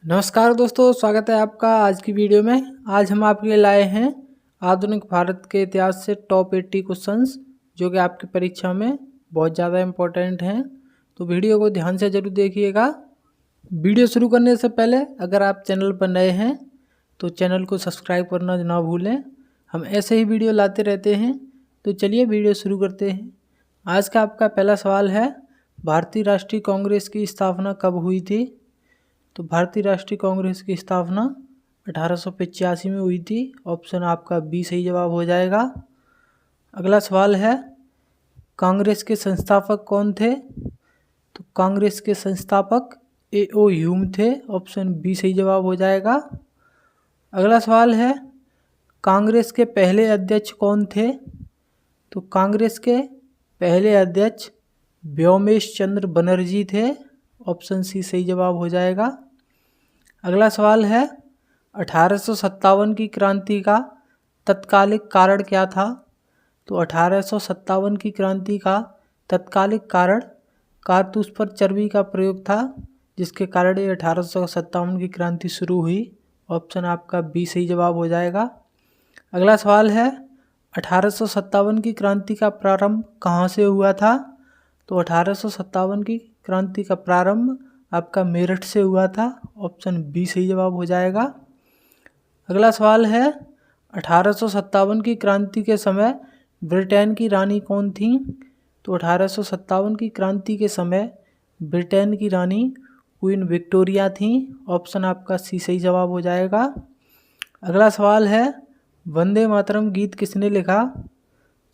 नमस्कार दोस्तों, स्वागत है आपका आज की वीडियो में। आज हम आपके लिए लाए हैं आधुनिक भारत के इतिहास से टॉप 80 क्वेश्चंस जो कि आपकी परीक्षा में बहुत ज़्यादा इम्पोर्टेंट हैं। तो वीडियो को ध्यान से जरूर देखिएगा। वीडियो शुरू करने से पहले अगर आप चैनल पर नए हैं तो चैनल को सब्सक्राइब करना ना भूलें। हम ऐसे ही वीडियो लाते रहते हैं। तो चलिए वीडियो शुरू करते हैं। आज का आपका पहला सवाल है, भारतीय राष्ट्रीय कांग्रेस की स्थापना कब हुई थी? तो भारतीय राष्ट्रीय कांग्रेस की स्थापना 1885 में हुई थी। ऑप्शन आपका बी सही जवाब हो जाएगा। अगला सवाल है, कांग्रेस के संस्थापक कौन थे? तो कांग्रेस के संस्थापक A.O. ह्यूम थे। ऑप्शन बी सही जवाब हो जाएगा। अगला सवाल है, कांग्रेस के पहले अध्यक्ष कौन थे? तो कांग्रेस के पहले अध्यक्ष व्योमेश चंद्र बनर्जी थे। ऑप्शन सी सही जवाब हो जाएगा। अगला सवाल है, 1857 की क्रांति का तत्कालिक कारण क्या था? तो 1857 की क्रांति का तत्कालिक कारण कारतूस पर चर्बी का प्रयोग था, जिसके कारण ये 1857 की क्रांति शुरू हुई। ऑप्शन आपका बी सही जवाब हो जाएगा। अगला सवाल है, 1857 की क्रांति का प्रारंभ कहाँ से हुआ था? तो 1857 की क्रांति का प्रारंभ आपका मेरठ से हुआ था। ऑप्शन बी सही जवाब हो जाएगा। अगला सवाल है, 1857 की क्रांति के समय ब्रिटेन की रानी कौन थी? तो 1857 की क्रांति के समय ब्रिटेन की रानी क्वीन विक्टोरिया थी। ऑप्शन आपका सी सही जवाब हो जाएगा। अगला सवाल है, वंदे मातरम गीत किसने लिखा?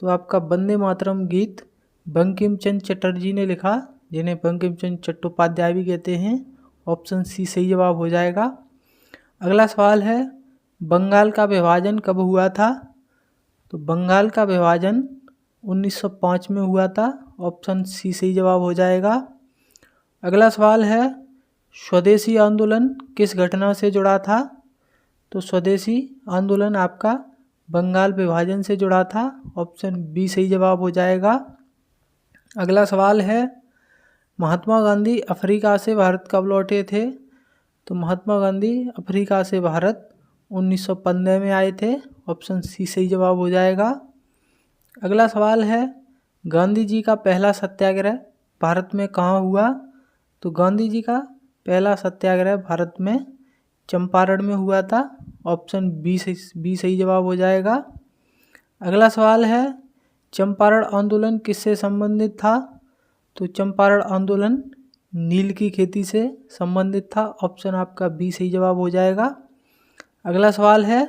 तो आपका वंदे मातरम गीत बंकिम चंद्र चटर्जी ने लिखा, जिन्हें बंकिम चंद्र चट्टोपाध्याय भी कहते हैं। ऑप्शन सी सही जवाब हो जाएगा। अगला सवाल है, बंगाल का विभाजन कब हुआ था? तो बंगाल का विभाजन 1905 में हुआ था। ऑप्शन सी सही जवाब हो जाएगा। अगला सवाल है, स्वदेशी आंदोलन किस घटना से जुड़ा था? तो स्वदेशी आंदोलन आपका बंगाल विभाजन से जुड़ा था। ऑप्शन बी सही जवाब हो जाएगा। अगला सवाल है, महात्मा गांधी अफ्रीका से भारत कब लौटे थे? तो महात्मा गांधी अफ्रीका से भारत 1915 में आए थे। ऑप्शन सी सही जवाब हो जाएगा। अगला सवाल है, गांधी जी का पहला सत्याग्रह भारत में कहाँ हुआ? तो गांधी जी का पहला सत्याग्रह भारत में चंपारण में हुआ था। ऑप्शन बी सही जवाब हो जाएगा। अगला सवाल है, चंपारण आंदोलन किससे संबंधित था? तो चंपारण आंदोलन नील की खेती से संबंधित था। ऑप्शन आपका बी सही जवाब हो जाएगा। अगला सवाल है,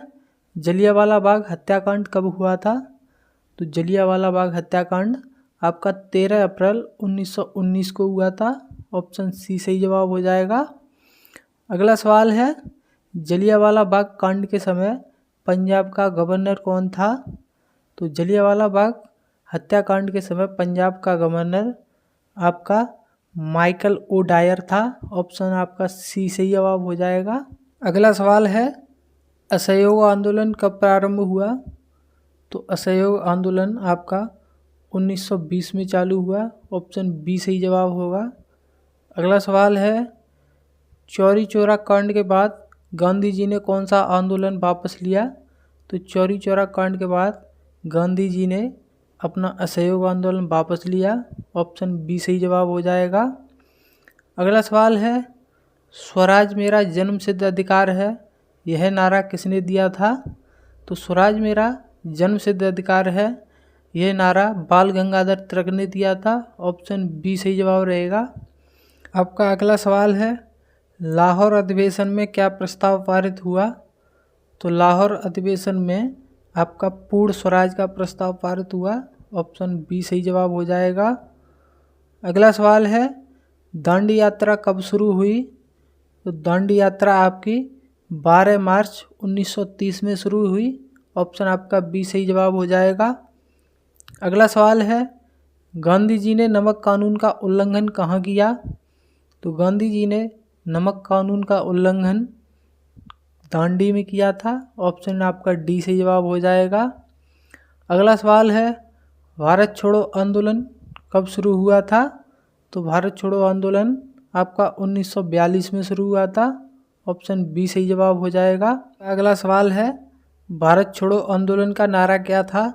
जलियांवाला बाग हत्याकांड कब हुआ था? तो जलियांवाला बाग हत्याकांड आपका 13 अप्रैल 1919 को हुआ था। ऑप्शन सी सही जवाब हो जाएगा। अगला सवाल है, जलियांवाला बाग कांड के समय पंजाब का गवर्नर कौन था? तो जलियांवाला बाग हत्याकांड के समय पंजाब का गवर्नर आपका माइकल ओ डायर था। ऑप्शन आपका सी सही जवाब हो जाएगा। अगला सवाल है, असहयोग आंदोलन कब प्रारंभ हुआ? तो असहयोग आंदोलन आपका 1920 में चालू हुआ। ऑप्शन बी सही जवाब होगा। अगला सवाल है, चौरी चौरा कांड के बाद गांधी जी ने कौन सा आंदोलन वापस लिया? तो चौरी चौरा कांड के बाद गांधी जी ने अपना असहयोग आंदोलन वापस लिया। ऑप्शन बी सही जवाब हो जाएगा। अगला सवाल है, स्वराज मेरा जन्मसिद्ध अधिकार है, यह नारा किसने दिया था? तो स्वराज मेरा जन्मसिद्ध अधिकार है, यह नारा बाल गंगाधर तिलक ने दिया था। ऑप्शन बी सही जवाब रहेगा। आपका अगला सवाल है, लाहौर अधिवेशन में क्या प्रस्ताव पारित हुआ? तो लाहौर अधिवेशन में आपका पूर्ण स्वराज का प्रस्ताव पारित हुआ। ऑप्शन बी सही जवाब हो जाएगा। अगला सवाल है, दांडी यात्रा कब शुरू हुई? तो दांडी यात्रा आपकी 12 मार्च 1930 में शुरू हुई। ऑप्शन आपका बी सही जवाब हो जाएगा। अगला सवाल है, गांधी जी ने नमक कानून का उल्लंघन कहाँ किया? तो गांधी जी ने नमक कानून का उल्लंघन दांडी में किया था। ऑप्शन आपका डी सही जवाब हो जाएगा। अगला सवाल है, भारत छोड़ो आंदोलन कब शुरू हुआ था? तो भारत छोड़ो आंदोलन आपका 1942 में शुरू हुआ था। ऑप्शन बी सही जवाब हो जाएगा। अगला सवाल है, भारत छोड़ो आंदोलन का नारा क्या था?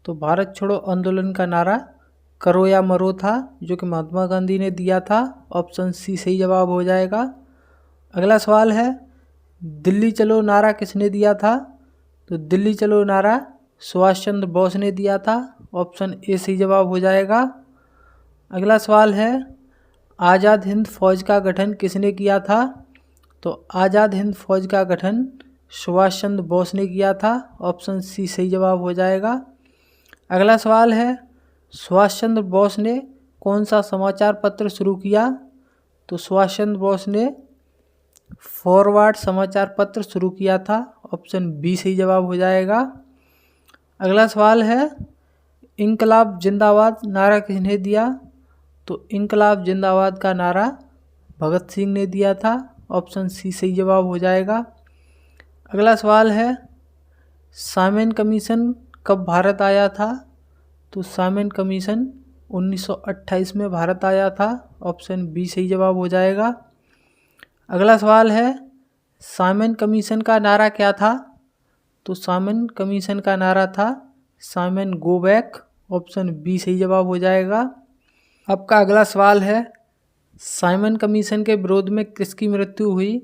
तो भारत छोड़ो आंदोलन का नारा करो या मरो था, जो कि महात्मा गांधी ने दिया था। ऑप्शन सी सही जवाब हो जाएगा। अगला सवाल है, दिल्ली चलो नारा किसने दिया था? तो दिल्ली चलो नारा सुभाष चंद्र बोस ने दिया था। ऑप्शन ए सही जवाब हो जाएगा। अगला सवाल है, आज़ाद हिंद फौज का गठन किसने किया था? तो आज़ाद हिंद फौज का गठन सुभाष चंद्र बोस ने किया था। ऑप्शन सी सही जवाब हो जाएगा। अगला सवाल है, सुभाष चंद्र बोस ने कौन सा समाचार पत्र शुरू किया? तो सुभाष चंद्र बोस ने फॉरवर्ड समाचार पत्र शुरू किया था। ऑप्शन बी सही जवाब हो जाएगा। अगला सवाल है, इंकलाब जिंदाबाद नारा किसने दिया? तो इंकलाब जिंदाबाद का नारा भगत सिंह ने दिया था। ऑप्शन सी सही जवाब हो जाएगा। अगला सवाल है, साइमन कमीशन कब भारत आया था? तो साइमन कमीशन 1928 में भारत आया था। ऑप्शन बी सही जवाब हो जाएगा। अगला सवाल है, साइमन कमीशन का नारा क्या था? तो साइमन कमीशन का नारा था Simon go back. Option B सही जवाब हो जाएगा। आपका अगला सवाल है, साइमन कमीशन के विरोध में किसकी मृत्यु हुई?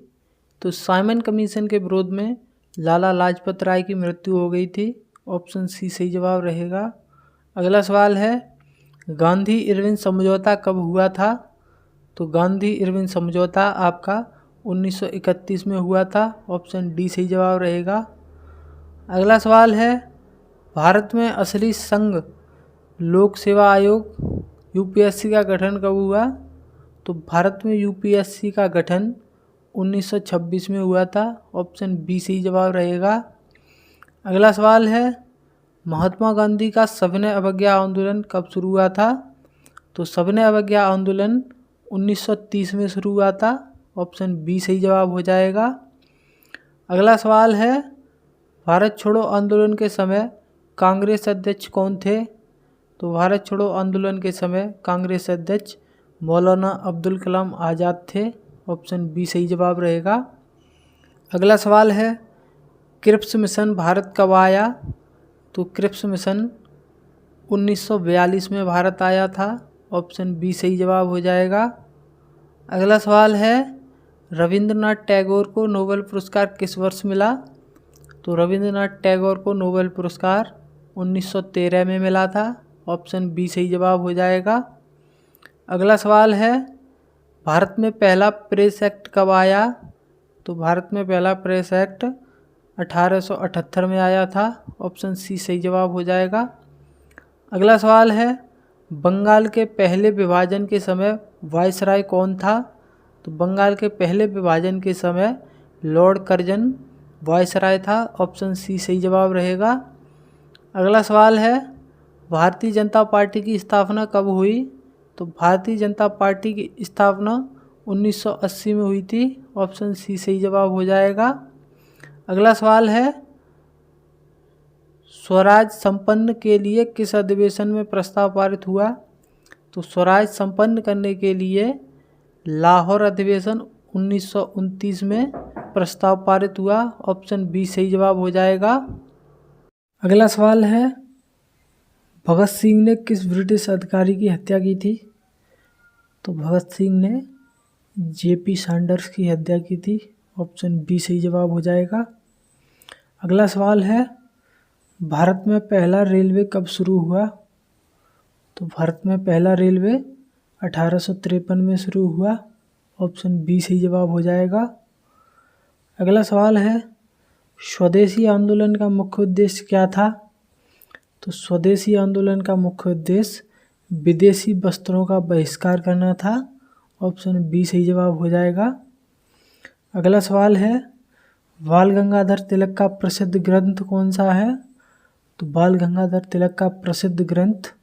तो साइमन कमीशन के विरोध में लाला लाजपत राय की मृत्यु हो गई थी। ऑप्शन सी सही जवाब रहेगा। अगला सवाल है, गांधी इरविन समझौता कब हुआ था? तो गांधी इरविन समझौता आपका 1931 में हुआ था। ऑप्शन डी सही जवाब रहेगा। अगला सवाल है, भारत में असली संघ लोक सेवा आयोग यूपीएससी का गठन कब हुआ? तो भारत में यूपीएससी का गठन 1926 में हुआ था। ऑप्शन बी सही जवाब रहेगा। अगला सवाल है, महात्मा गांधी का सविनय अवज्ञा आंदोलन कब शुरू हुआ था? तो सविनय अवज्ञा आंदोलन 1930 में शुरू हुआ था। ऑप्शन बी सही जवाब हो जाएगा। अगला सवाल है, भारत छोड़ो आंदोलन के समय कांग्रेस अध्यक्ष कौन थे? तो भारत छोड़ो आंदोलन के समय कांग्रेस अध्यक्ष मौलाना अब्दुल कलाम आज़ाद थे। ऑप्शन बी सही जवाब रहेगा। अगला सवाल है, क्रिप्स मिशन भारत कब आया? तो क्रिप्स मिशन 1942 में भारत आया था। ऑप्शन बी सही जवाब हो जाएगा। अगला सवाल है, रविंद्रनाथ टैगोर को नोबेल पुरस्कार किस वर्ष मिला? तो रविंद्रनाथ टैगोर को नोबेल पुरस्कार 1913 में मिला था। ऑप्शन बी सही जवाब हो जाएगा। अगला सवाल है, भारत में पहला प्रेस एक्ट कब आया? तो भारत में पहला प्रेस एक्ट 1878 में आया था। ऑप्शन सी सही जवाब हो जाएगा। अगला सवाल है, बंगाल के पहले विभाजन के समय वायसराय कौन था? तो बंगाल के पहले विभाजन के समय लॉर्ड कर्जन वायसराय था। ऑप्शन सी सही जवाब रहेगा। अगला सवाल है, भारतीय जनता पार्टी की स्थापना कब हुई? तो भारतीय जनता पार्टी की स्थापना 1980 में हुई थी। ऑप्शन सी सही जवाब हो जाएगा। अगला सवाल है, स्वराज संपन्न के लिए किस अधिवेशन में प्रस्ताव पारित हुआ? तो स्वराज संपन्न करने के लिए लाहौर अधिवेशन 1929 में प्रस्ताव पारित हुआ। ऑप्शन बी सही जवाब हो जाएगा। अगला सवाल है, भगत सिंह ने किस ब्रिटिश अधिकारी की हत्या की थी? तो भगत सिंह ने जेपी सैंडर्स की हत्या की थी। ऑप्शन बी सही जवाब हो जाएगा। अगला सवाल है, भारत में पहला रेलवे कब शुरू हुआ? तो भारत में पहला रेलवे 1853 में शुरू हुआ। ऑप्शन बी सही जवाब हो जाएगा। अगला सवाल है, स्वदेशी आंदोलन का मुख्य उद्देश्य क्या था? तो स्वदेशी आंदोलन का मुख्य उद्देश्य विदेशी वस्त्रों का बहिष्कार करना था। ऑप्शन बी सही जवाब हो जाएगा। अगला सवाल है, बाल गंगाधर तिलक का प्रसिद्ध ग्रंथ कौन सा है? तो बाल गंगाधर तिलक का प्रसिद्ध ग्रंथ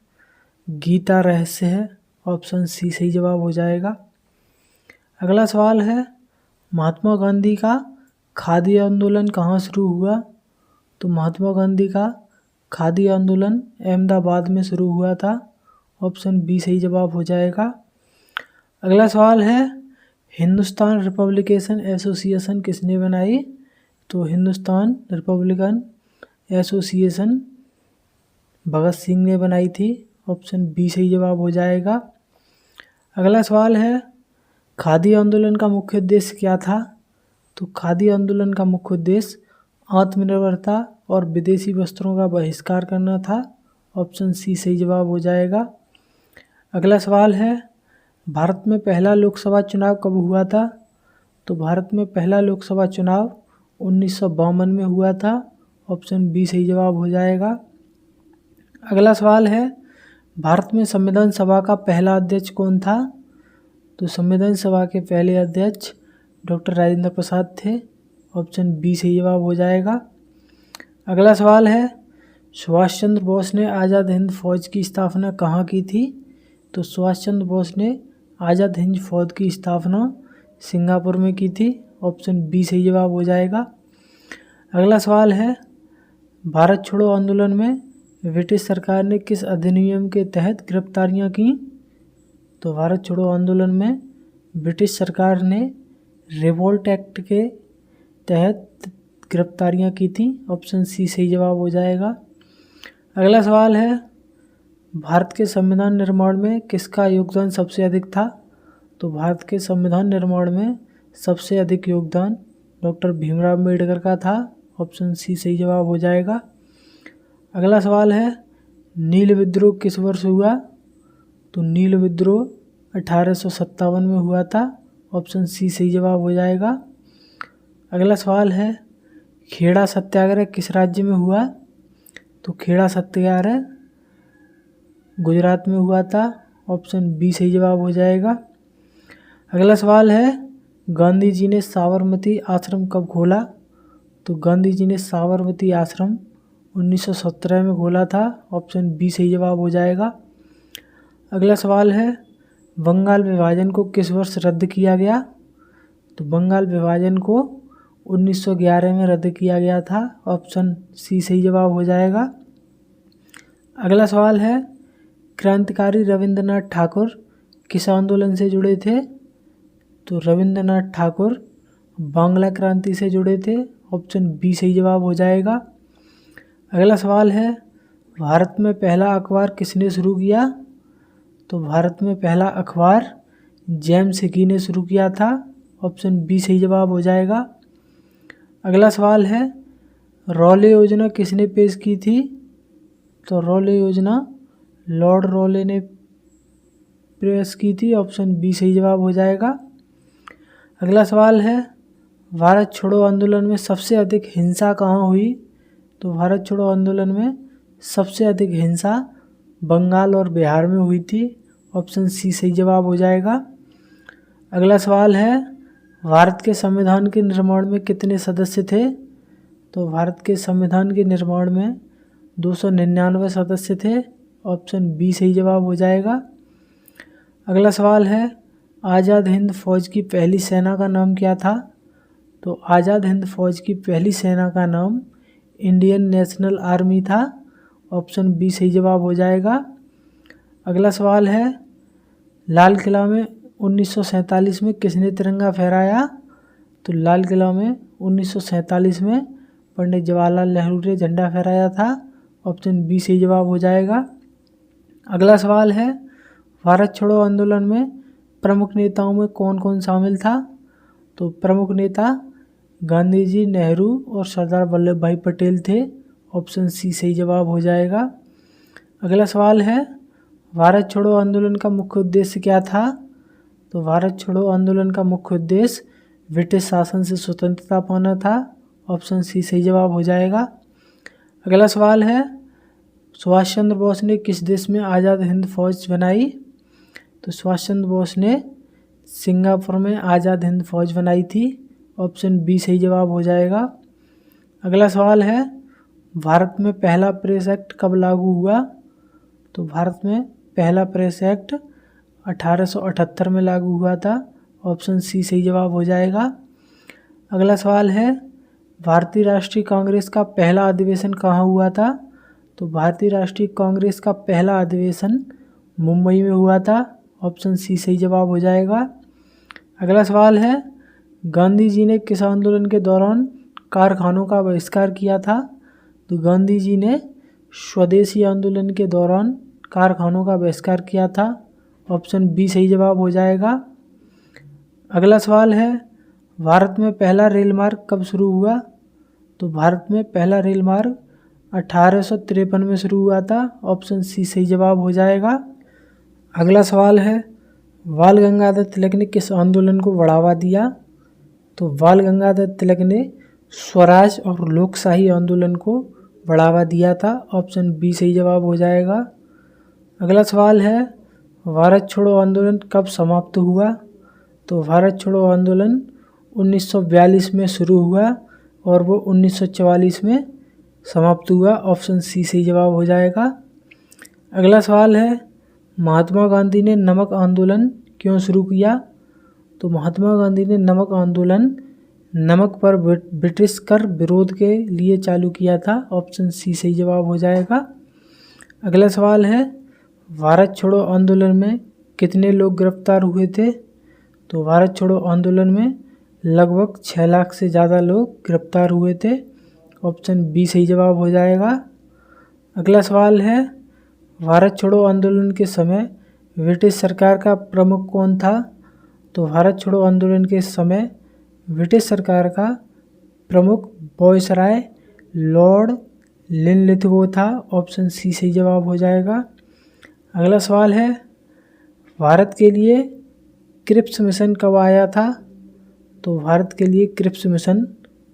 गीता रहस्य है। ऑप्शन सी सही जवाब हो जाएगा। अगला सवाल है, महात्मा गांधी का खादी आंदोलन कहाँ शुरू हुआ? तो महात्मा गांधी का खादी आंदोलन अहमदाबाद में शुरू हुआ था। ऑप्शन बी सही जवाब हो जाएगा। अगला सवाल है, हिंदुस्तान रिपब्लिकेशन एसोसिएशन किसने बनाई? तो हिंदुस्तान रिपब्लिकन एसोसिएशन भगत सिंह ने बनाई थी। ऑप्शन बी सही जवाब हो जाएगा। अगला सवाल है, खादी आंदोलन का मुख्य उद्देश्य क्या था? तो खादी आंदोलन का मुख्य उद्देश्य आत्मनिर्भरता और विदेशी वस्त्रों का बहिष्कार करना था। ऑप्शन सी सही जवाब हो जाएगा। अगला सवाल है, भारत में पहला लोकसभा चुनाव कब हुआ था? तो भारत में पहला लोकसभा चुनाव 1952 में हुआ था। ऑप्शन बी सही जवाब हो जाएगा। अगला सवाल है, भारत में संविधान सभा का पहला अध्यक्ष कौन था? तो संविधान सभा के पहले अध्यक्ष डॉक्टर राजेंद्र प्रसाद थे। ऑप्शन बी सही जवाब हो जाएगा। अगला सवाल है, सुभाष चंद्र बोस ने आज़ाद हिंद फौज की स्थापना कहाँ की थी? तो सुभाष चंद्र बोस ने आज़ाद हिंद फौज की स्थापना सिंगापुर में की थी। ऑप्शन बी सही जवाब हो जाएगा। अगला सवाल है, भारत छोड़ो आंदोलन में ब्रिटिश सरकार ने किस अधिनियम के तहत गिरफ्तारियां की? तो भारत छोड़ो आंदोलन में ब्रिटिश सरकार ने रिवोल्ट एक्ट के तहत गिरफ्तारियां की थी। ऑप्शन सी सही जवाब हो जाएगा। अगला सवाल है, भारत के संविधान निर्माण में किसका योगदान सबसे अधिक था? तो भारत के संविधान निर्माण में सबसे अधिक योगदान डॉक्टर भीमराव अम्बेडकर का था। ऑप्शन सी सही जवाब हो जाएगा। अगला सवाल है, नील विद्रोह किस वर्ष हुआ? तो नील विद्रोह 1857 में हुआ था। ऑप्शन सी सही जवाब हो जाएगा। अगला सवाल है, खेड़ा सत्याग्रह किस राज्य में हुआ? तो खेड़ा सत्याग्रह गुजरात में हुआ था। ऑप्शन बी सही जवाब हो जाएगा। अगला सवाल है, गांधी जी ने साबरमती आश्रम कब खोला? तो गांधी जी ने साबरमती आश्रम 1917 में खोला था। ऑप्शन बी सही जवाब हो जाएगा। अगला सवाल है, बंगाल विभाजन को किस वर्ष रद्द किया गया? तो बंगाल विभाजन को 1911 में रद्द किया गया था। ऑप्शन सी सही जवाब हो जाएगा। अगला सवाल है, क्रांतिकारी रविंद्रनाथ ठाकुर किस आंदोलन से जुड़े थे? तो रविंद्रनाथ ठाकुर बांग्ला क्रांति से जुड़े थे। ऑप्शन बी सही जवाब हो जाएगा। अगला सवाल है, भारत में पहला अखबार किसने शुरू किया? तो भारत में पहला अखबार जेम्स हिकी ने शुरू किया था। ऑप्शन बी सही जवाब हो जाएगा। अगला सवाल है, रॉले योजना किसने पेश की थी? तो रॉले योजना लॉर्ड रॉले ने पेश की थी। ऑप्शन बी सही जवाब हो जाएगा। अगला सवाल है, भारत छोड़ो आंदोलन में सबसे अधिक हिंसा कहाँ हुई? तो भारत छोड़ो आंदोलन में सबसे अधिक हिंसा बंगाल और बिहार में हुई थी। ऑप्शन सी सही जवाब हो जाएगा। अगला सवाल है, भारत के संविधान के निर्माण में कितने सदस्य थे? तो भारत के संविधान के निर्माण में 299 सदस्य थे। ऑप्शन बी सही जवाब हो जाएगा। अगला सवाल है, आज़ाद हिंद फौज की पहली सेना का नाम क्या था? तो आज़ाद हिंद फौज की पहली सेना का नाम इंडियन नेशनल आर्मी था। ऑप्शन बी सही जवाब हो जाएगा। अगला सवाल है, लाल किला में 1947 में किसने तिरंगा फहराया? तो लाल किला में 1947 में पंडित जवाहरलाल नेहरू ने झंडा फहराया था। ऑप्शन बी सही जवाब हो जाएगा। अगला सवाल है, भारत छोड़ो आंदोलन में प्रमुख नेताओं में कौन कौन शामिल था? तो प्रमुख नेता गांधी जी, नेहरू और सरदार वल्लभ भाई पटेल थे। ऑप्शन सी सही जवाब हो जाएगा। अगला सवाल है, भारत छोड़ो आंदोलन का मुख्य उद्देश्य क्या था? तो भारत छोड़ो आंदोलन का मुख्य उद्देश्य ब्रिटिश शासन से स्वतंत्रता पाना था। ऑप्शन सी सही जवाब हो जाएगा। अगला सवाल है, सुभाष चंद्र बोस ने किस देश में आज़ाद हिंद फौज बनाई? तो सुभाष चंद्र बोस ने सिंगापुर में आज़ाद हिंद फौज बनाई थी। ऑप्शन बी सही जवाब हो जाएगा। अगला सवाल है, भारत में पहला प्रेस एक्ट कब लागू हुआ? तो भारत में पहला प्रेस एक्ट 1878 में लागू हुआ था। ऑप्शन सी सही जवाब हो जाएगा। अगला सवाल है, भारतीय राष्ट्रीय कांग्रेस का पहला अधिवेशन कहाँ हुआ था? तो भारतीय राष्ट्रीय कांग्रेस का पहला अधिवेशन मुंबई में हुआ था। ऑप्शन सी सही जवाब हो जाएगा। अगला सवाल है, गांधी जी ने किस आंदोलन के दौरान कारखानों का बहिष्कार किया था? तो गांधी जी ने स्वदेशी आंदोलन के दौरान कारखानों का बहिष्कार किया था। ऑप्शन बी सही जवाब हो जाएगा। अगला सवाल है, भारत में पहला रेल मार्ग कब शुरू हुआ? तो भारत में पहला रेल मार्ग 1853 में शुरू हुआ था। ऑप्शन सी सही जवाब हो जाएगा। अगला सवाल है, बाल गंगाधर तिलक ने किस आंदोलन को बढ़ावा दिया? तो बाल गंगाधर तिलक ने स्वराज और लोकशाही आंदोलन को बढ़ावा दिया था। ऑप्शन बी सही जवाब हो जाएगा। अगला सवाल है, भारत छोड़ो आंदोलन कब समाप्त हुआ? तो भारत छोड़ो आंदोलन 1942 में शुरू हुआ और वो 1944 में समाप्त हुआ। ऑप्शन सी सही जवाब हो जाएगा। अगला सवाल है, महात्मा गांधी ने नमक आंदोलन क्यों शुरू किया? तो महात्मा गांधी ने नमक आंदोलन नमक पर ब्रिटिश कर विरोध के लिए चालू किया था। ऑप्शन सी सही जवाब हो जाएगा। अगला सवाल है, भारत छोड़ो आंदोलन में कितने लोग गिरफ्तार हुए थे? तो भारत छोड़ो आंदोलन में लगभग 6 लाख से ज़्यादा लोग गिरफ्तार हुए थे। ऑप्शन बी सही जवाब हो जाएगा। अगला सवाल है, भारत छोड़ो आंदोलन के समय ब्रिटिश सरकार का प्रमुख कौन था? तो भारत छोड़ो आंदोलन के समय ब्रिटिश सरकार का प्रमुख वायसराय लॉर्ड लिनलिथगो था। ऑप्शन सी सही जवाब हो जाएगा। अगला सवाल है, भारत के लिए क्रिप्स मिशन कब आया था? तो भारत के लिए क्रिप्स मिशन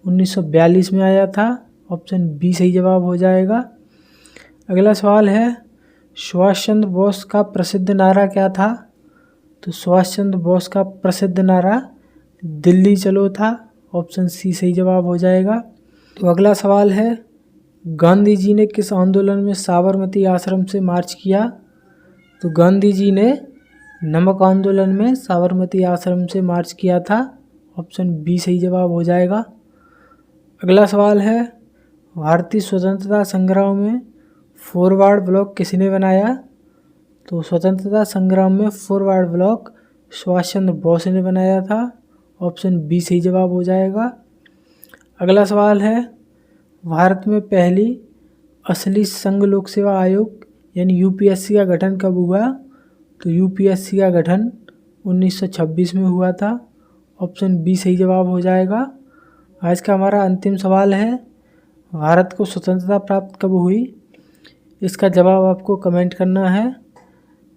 1942 में आया था। ऑप्शन बी सही जवाब हो जाएगा। अगला सवाल है, सुभाष चंद्र बोस का प्रसिद्ध नारा क्या था? तो सुभाष चंद्र बोस का प्रसिद्ध नारा दिल्ली चलो था। ऑप्शन सी सही जवाब हो जाएगा। तो अगला सवाल है, गांधी जी ने किस आंदोलन में साबरमती आश्रम से मार्च किया? तो गांधी जी ने नमक आंदोलन में साबरमती आश्रम से मार्च किया था। ऑप्शन बी सही जवाब हो जाएगा। अगला सवाल है, भारतीय स्वतंत्रता संग्राम में फॉरवर्ड ब्लॉक किसने बनाया? तो स्वतंत्रता संग्राम में फॉरवर्ड ब्लॉक सुभाष चंद्र बोस ने बनाया था। ऑप्शन बी सही जवाब हो जाएगा। अगला सवाल है, भारत में पहली असली संघ लोक सेवा आयोग यानी यूपीएससी का गठन कब हुआ? तो यूपीएससी का गठन 1926 में हुआ था। ऑप्शन बी सही जवाब हो जाएगा। आज का हमारा अंतिम सवाल है, भारत को स्वतंत्रता प्राप्त कब हुई? इसका जवाब आपको कमेंट करना है।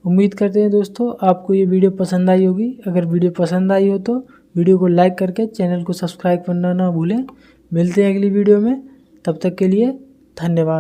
उम्मीद करते हैं दोस्तों आपको ये वीडियो पसंद आई होगी। अगर वीडियो पसंद आई हो तो वीडियो को लाइक करके चैनल को सब्सक्राइब करना ना भूलें। मिलते हैं अगली वीडियो में, तब तक के लिए धन्यवाद।